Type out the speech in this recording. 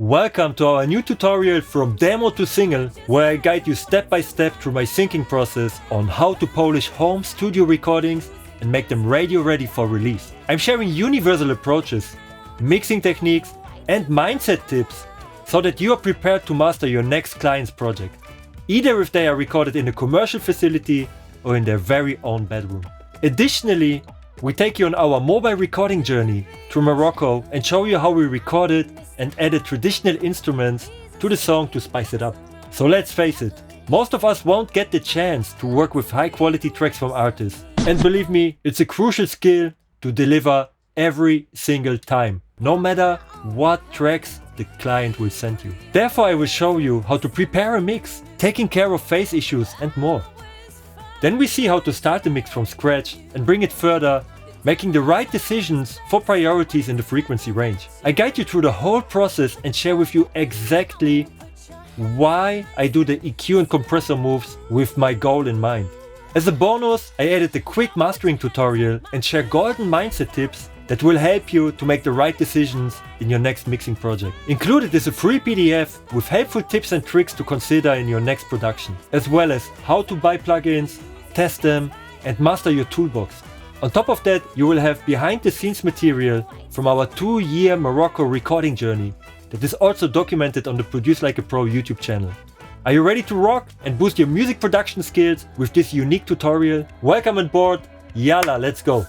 Welcome to our new tutorial from demo to single, where I guide you step by step through my thinking process on how to polish home studio recordings and make them radio ready for release. I'm sharing universal approaches, mixing techniques and mindset tips so that you are prepared to master your next client's project, either if they are recorded in a commercial facility or in their very own bedroom. Additionally, we take you on our mobile recording journey through Morocco and show you how we recorded and added traditional instruments to the song to spice it up. So let's face it, most of us won't get the chance to work with high quality tracks from artists. And believe me, it's a crucial skill to deliver every single time, no matter what tracks the client will send you. Therefore, I will show you how to prepare a mix, taking care of phase issues and more. Then we see how to start the mix from scratch and bring it further, making the right decisions for priorities in the frequency range. I guide you through the whole process and share with you exactly why I do the EQ and compressor moves with my goal in mind. As a bonus, I added a quick mastering tutorial and share golden mindset tips that will help you to make the right decisions in your next mixing project. Included is a free PDF with helpful tips and tricks to consider in your next production, as well as how to buy plugins, test them, and master your toolbox. On top of that, you will have behind the scenes material from our 2-year Morocco recording journey that is also documented on the Produce Like a Pro YouTube channel. Are you ready to rock and boost your music production skills with this unique tutorial? Welcome on board, yalla, let's go!